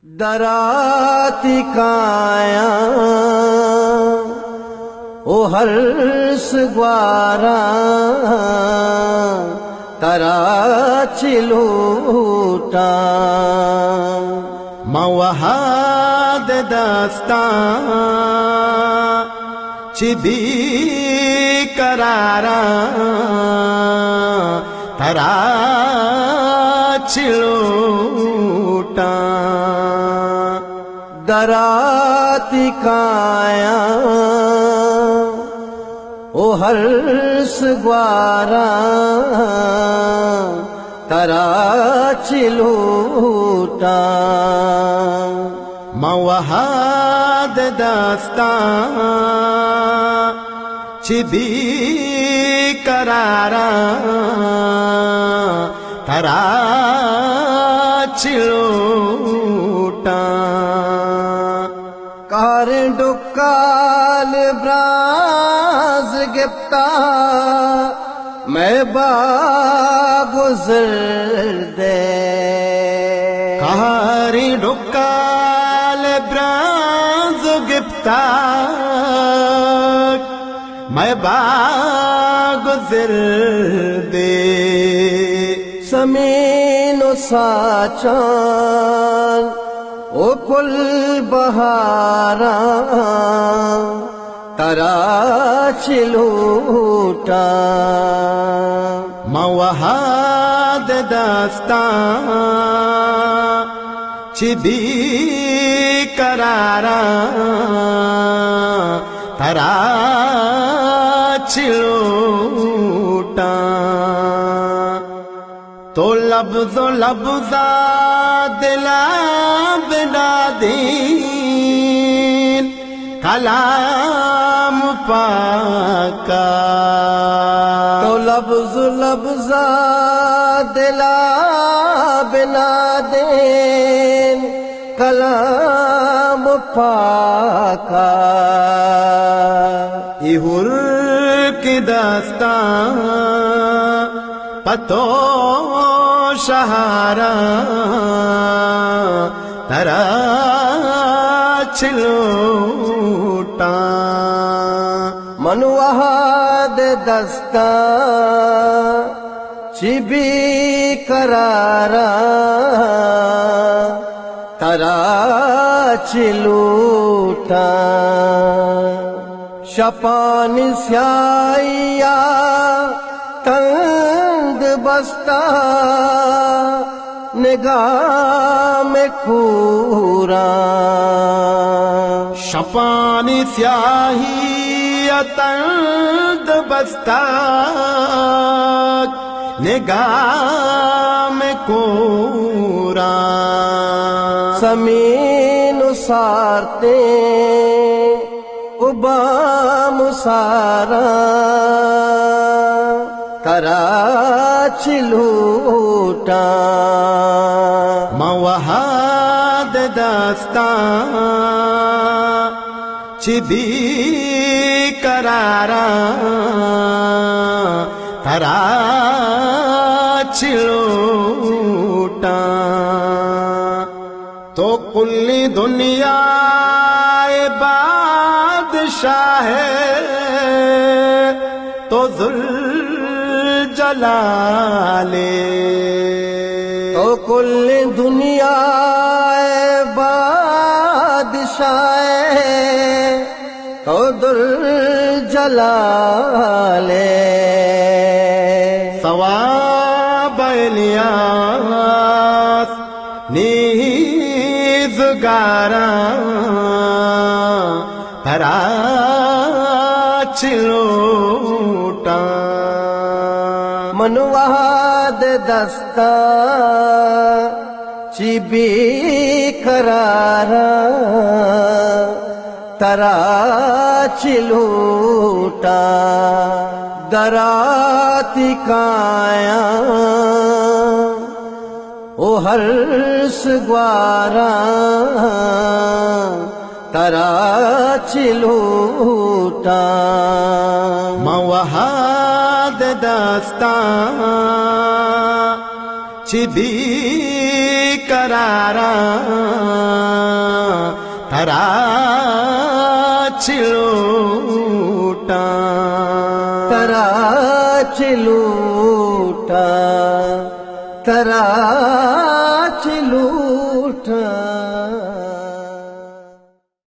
दराती काया ओ हर्ष ग्वारा तरा चिलूटा मवहाद दस्ता चिबी करारा तरा चिलूटा दराती काया ओ हर्ष ग्वारा तरा चिलूटा मवहाद दस्ता चिबी करारा तरा चिलूटा कार डुक्काल ब्राज गिफ्ता मैं बागुजर दे कहारी डुक्काल ब्राज गिफ्ता मैं बागुजर दे समीनो साचान ओ कुल बहारा तरा चिलूटा मवहाद दस्ता चिबी करारा तरा चिलूटा तो लफ्ज़ो लफ्ज़ा दिला बिना दीन कलाम पाका तो लफ्ज़ लफ्ज़ा दिला बिना देन कलाम पाका इहुर की दास्तां पतो शहारा तरा चिलूटा मनवाद दस्ता चिबी करारा तरा चिलूटा शपान स्याइया तंग बस्ता निगाह में खूरा शपानी स्याही अतंद बस्ता निगाह में कोरा समीन सारते उबा मुसारा तरा चिलूटा मवहाद दस्ता चिबी करारा तरा चिलूटा तो कुल्ली दुनिया बादशाह है तो जुल जलाले तो कुल दुनिया बादशाह तो दुर जलाले सवाब इलियास नीज गारा तरा चिलूटा मनवाद दस्ता चिबी करारा तरा चिलूटा दराती काया ओ हर्ष ग्वारा तरा चिलूटा मवहाद दस्ता चिबी करारा थरा चिलूटा तरा चिलूटा